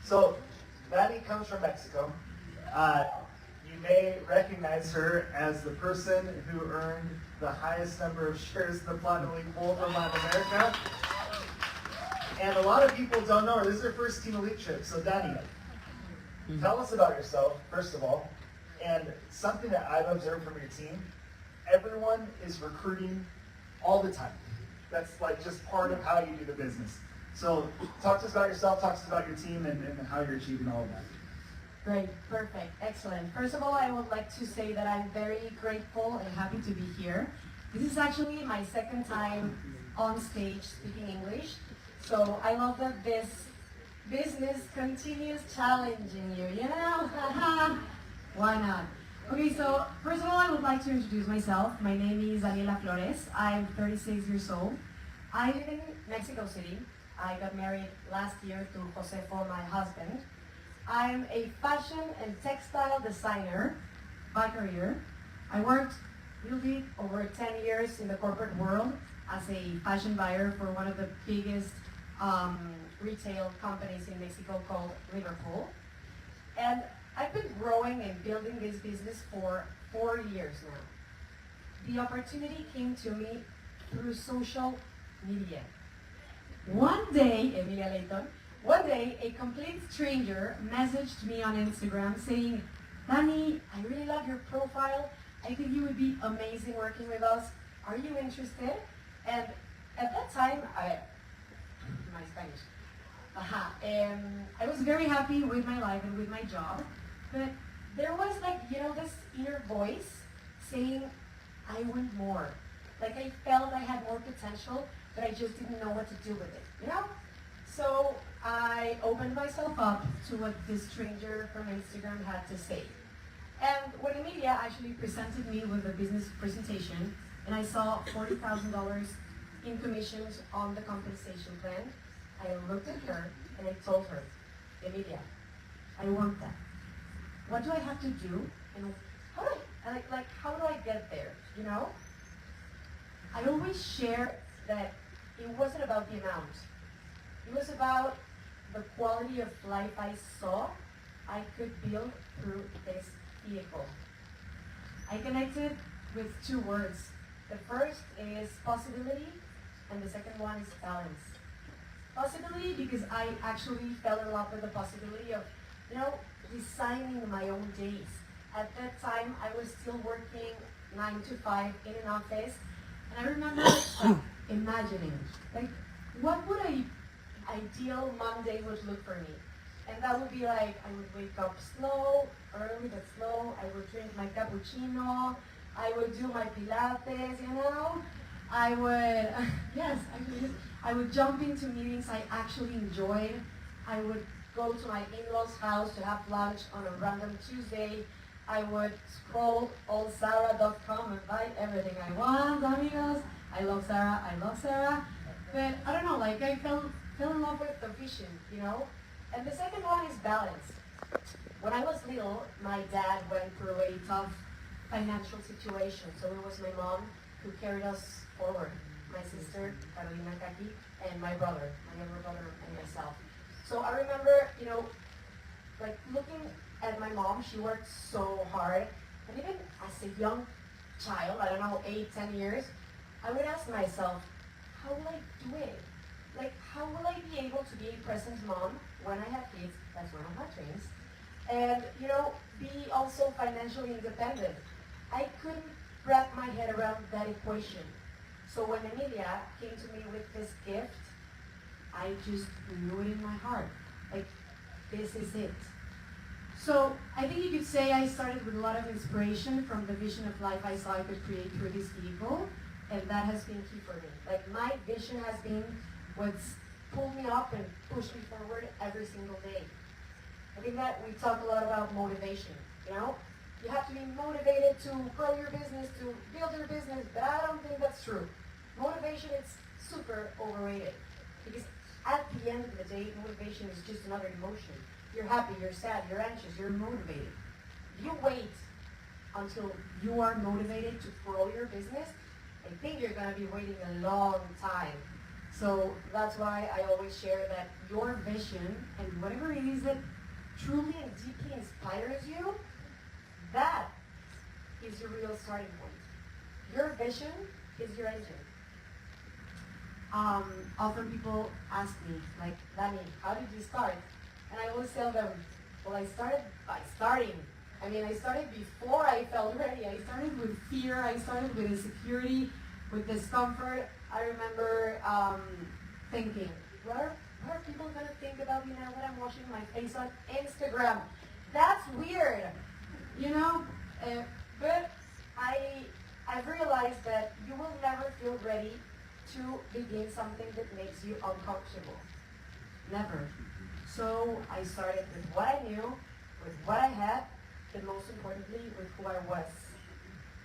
So, Maddie comes from Mexico. You may recognize her as the person who earned the highest number of shares in the Platinum League poll from Latin America. And a lot of people don't know her. This is her first Team Elite trip. So, Danny, tell us about yourself, first of all, and something that I've observed from your team. Everyone is recruiting all the time. That's like just part of how you do the business. So talk to us about yourself, talk to us about your team, and how you're achieving all of that. Great, perfect, excellent. First of all, I would like to say that I'm very grateful and happy to be here. This is actually my second time on stage speaking English. So I love that this business continues challenging you, you know? Why not? Okay, so first of all, I would like to introduce myself. My name is Daniela Flores. I'm 36 years old. I live in Mexico City. I got married last year to Josefo, my husband. I'm a fashion and textile designer by career. I worked really over 10 years in the corporate world as a fashion buyer for one of the biggest retail companies in Mexico called Liverpool. And I've been growing and building this business for 4 years now. The opportunity came to me through social media. One day, Emilia Layton, one day a complete stranger messaged me on Instagram saying, Dani, I really love your profile. I think you would be amazing working with us. Are you interested? And at that time, my Spanish. I was very happy with my life and with my job, but there was this inner voice saying, I want more. Like I felt I had more potential, but I just didn't know what to do with it, you know? So I opened myself up to what this stranger from Instagram had to say. And when Emilia actually presented me with a business presentation, and I saw $40,000 in commissions on the compensation plan, I looked at her and I told her, Emilia, I want that. What do I have to do? And how do I get there? You know? I always share that it wasn't about the amount. It was about the quality of life I saw I could build through this vehicle. I connected with 2 words. The first is possibility, and the second one is balance. Possibility because I actually fell in love with the possibility of, designing my own days. At that time, I was still working 9 to 5 in an office, and I remember imagining, what would an ideal Monday would look for me? And that would be I would wake up slow, early but slow, I would drink my cappuccino, I would do my Pilates, I would, I would jump into meetings I actually enjoyed. I would go to my in-laws' house to have lunch on a random Tuesday. I would scroll allsara.com and buy everything I want, amigos. I love Sarah. But I don't know, I fell in love with the vision, And the second one is balance. When I was little, my dad went through a tough financial situation. So it was my mom who carried us forward. My sister, Carolina Kaki, and my brother, my younger brother, and myself. So I remember, looking at my mom, she worked so hard. And even as a young child, I don't know, 8, 10 years, I would ask myself, how will I do it? How will I be able to be a present mom when I have kids? That's one of my dreams. And, be also financially independent. I couldn't wrap my head around that equation. So when Emilia came to me with this gift, I just knew it in my heart. This is it. So I think you could say I started with a lot of inspiration from the vision of life I saw I could create through this vehicle, and that has been key for me. My vision has been what's pulled me up and pushed me forward every single day. I think that we talk a lot about motivation, You have to be motivated to grow your business, to build your business, but I don't think that's true. Motivation is super overrated because at the end of the day, motivation is just another emotion. You're happy, you're sad, you're anxious, you're motivated. If you wait until you are motivated to grow your business, I think you're going to be waiting a long time. So that's why I always share that your vision and whatever it is that truly and deeply inspires you, that is your real starting point. Your vision is your engine. Often people ask me, like, Dani, how did you start? And I always tell them, well, I started by starting. I started before I felt ready. I started with fear. I started with insecurity, with discomfort. I remember thinking, what are people going to think about me now that I'm washing my face on Instagram? That's weird, you know? But I've realized that you will never feel ready to begin something that makes you uncomfortable. Never. So I started with what I knew, with what I had, and most importantly, with who I was.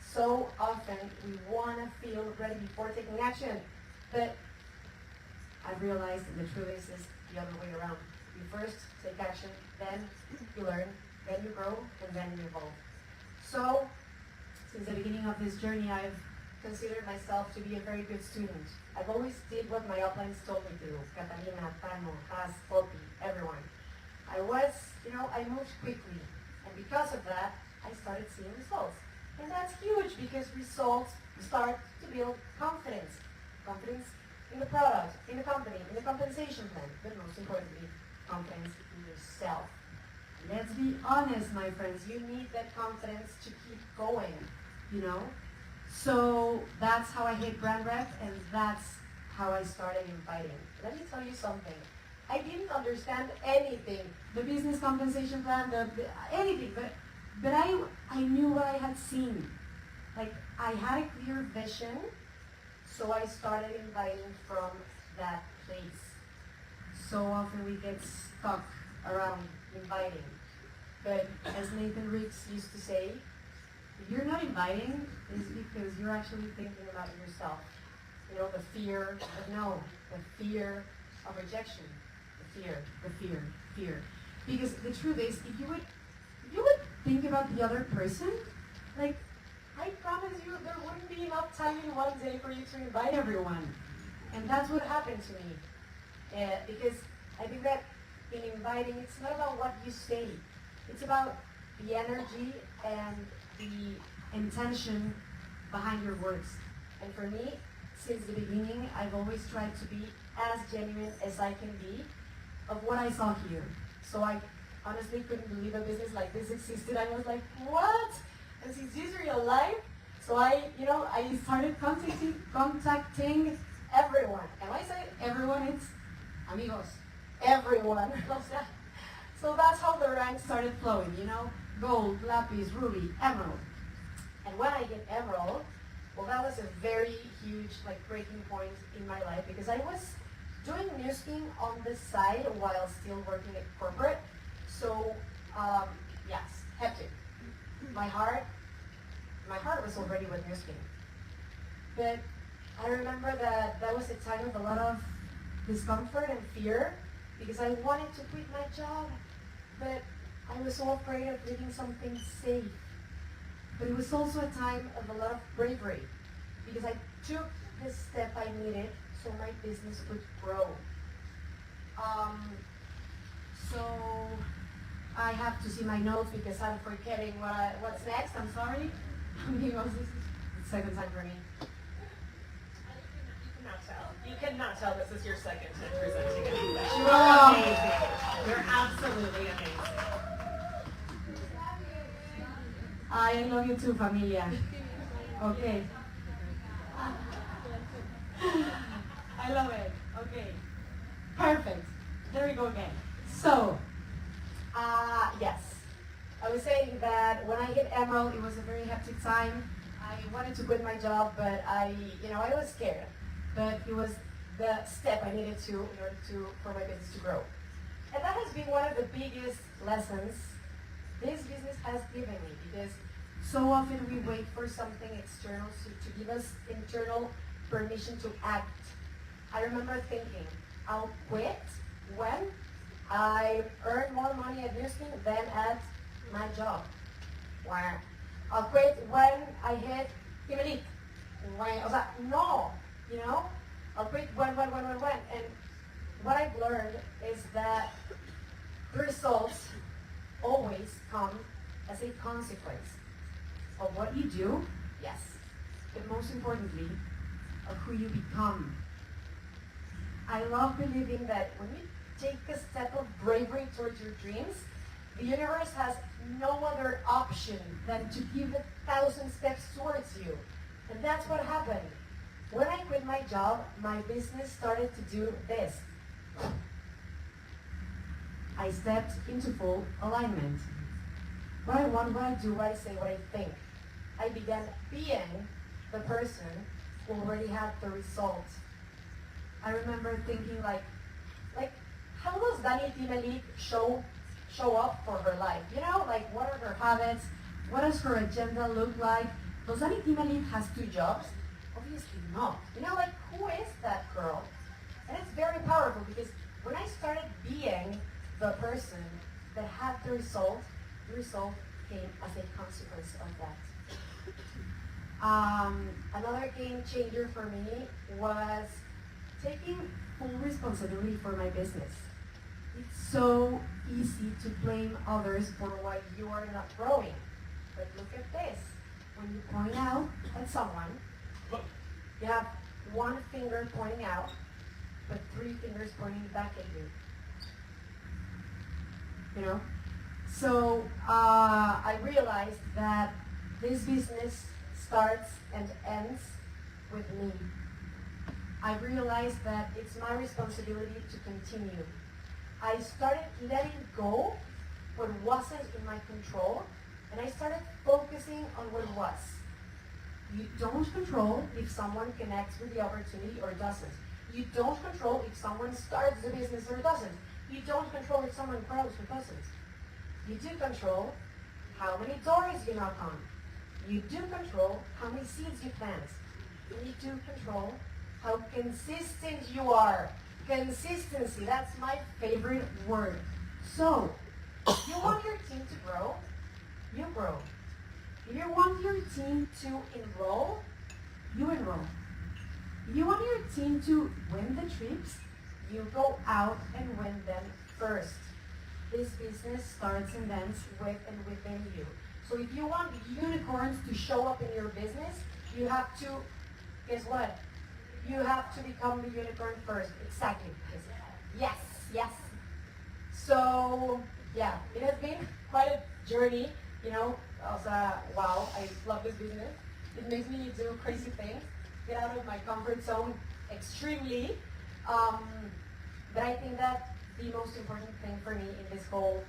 So often we want to feel ready before taking action, but I've realized that the truth is the other way around. You first take action, then you learn, then you grow, and then you evolve. So, since the beginning of this journey, I've considered myself to be a very good student. I've always did what my uplines told me to do. Catalina, Tano, Has, Poppy, everyone. I moved quickly. And because of that, I started seeing results. And that's huge because results start to build confidence. Confidence in the product, in the company, in the compensation plan, but most importantly, confidence in yourself. Let's be honest, my friends, you need that confidence to keep going, you know? So that's how I hit brand rep, and that's how I started inviting. Let me tell you something. I didn't understand anything, the business compensation plan, anything, but I knew what I had seen. Like, I had a clear vision, so I started inviting from that place. So often we get stuck around inviting. But as Nathan Riggs used to say, if you're not inviting, it's because you're actually thinking about yourself. You know, the fear of no, the fear of rejection, the fear. Because the truth is, if you would think about the other person, like, I promise you there wouldn't be enough time in one day for you to invite everyone. And that's what happened to me. Because I think that in inviting, it's not about what you say. It's about the energy and the intention behind your words. And for me, since the beginning, I've always tried to be as genuine as I can be of what I saw here. So I honestly couldn't believe a business like this existed. I was like, what? And since this is real life, so I started contacting everyone. And when I say everyone, it's amigos. Everyone. So that's how the ranks started flowing, you know? Gold, lapis, ruby, emerald. And when I hit emerald, well, that was a very huge, breaking point in my life because I was doing newsking on the side while still working at corporate. So, yes, hectic. My heart was already with newsking. But I remember that was a time of a lot of discomfort and fear because I wanted to quit my job, but I was so afraid of leaving something safe. But it was also a time of a lot of bravery because I took the step I needed so my business could grow. So I have to see my notes because I'm forgetting what's next. I'm sorry. Amigos, this is the second time for me. You cannot tell this is your second time presenting it. You're Amazing. You're absolutely amazing. I love you too, familia. Okay. I love it. Okay. Perfect. There we go again. So, yes. I was saying that when I hit Emerald, it was a very hectic time. I wanted to quit my job, but I was scared. But it was the step I needed to in order for my business to grow. And that has been one of the biggest lessons this business has given me because so often we wait for something external to give us internal permission to act. I remember thinking, I'll quit when I earn more money at newsking than at my job. Wow. I'll quit when I hit Timalik. No, you know? I'll quit when. And what I've learned is that the results always come as a consequence of what you do, yes, but most importantly, of who you become. I love believing that when you take a step of bravery towards your dreams, the universe has no other option than to give 1,000 steps towards you. And that's what happened. When I quit my job, my business started to do this. I stepped into full alignment. What I want, what I do, what I say, what I think. I began being the person who already had the results. I remember thinking like, how does Dani Tinalik show up for her life? You know, like what are her habits? What does her agenda look like? Does Dani Tinalik has 2 jobs? Obviously not. You know, like who is that girl? And it's very powerful because when I started being the person that had the result came as a consequence of that. Another game changer for me was taking full responsibility for my business. It's so easy to blame others for why you are not growing. But look at this. When you point out at someone, you have 1 finger pointing out, but 3 fingers pointing back at you. You know? So I realized that this business starts and ends with me. I realized that it's my responsibility to continue. I started letting go what wasn't in my control, and I started focusing on what was. You don't control if someone connects with the opportunity or doesn't. You don't control if someone starts the business or doesn't. You don't control if someone grows or doesn't. You do control how many doors you knock on. You do control how many seeds you plant. And you do control how consistent you are. Consistency, that's my favorite word. So, if you want your team to grow, you grow. If you want your team to enroll, you enroll. If you want your team to win the trips, you go out and win them first. This business starts and ends with and within you. So if you want unicorns to show up in your business, you have to, guess what? You have to become the unicorn first. Exactly. Yes, yes. So, yeah, it has been quite a journey, you know. Wow, I love this business. It makes me do crazy things, get out of my comfort zone extremely. But I think that the most important thing for me in this whole,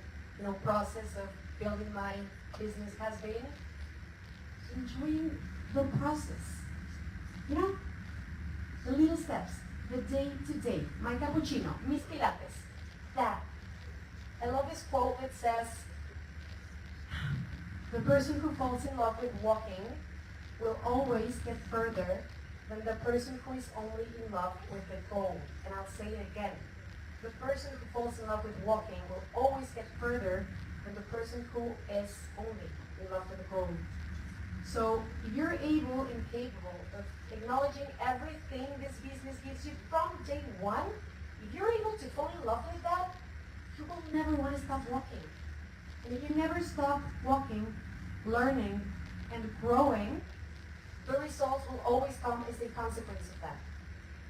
process of building my business has been enjoying the process. You know, the little steps, the day-to-day, my cappuccino, mis pilates, that. I love this quote that says, the person who falls in love with walking will always get further than the person who is only in love with the goal. And I'll say it again. The person who falls in love with walking will always get further than the person who is only in love with the goal. So if you're able and capable of acknowledging everything this business gives you from day one, if you're able to fall in love with that, you will never want to stop walking. And if you never stop walking, learning, and growing, the results will always come as a consequence of that.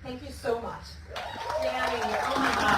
Thank you so much. Danny, oh my God.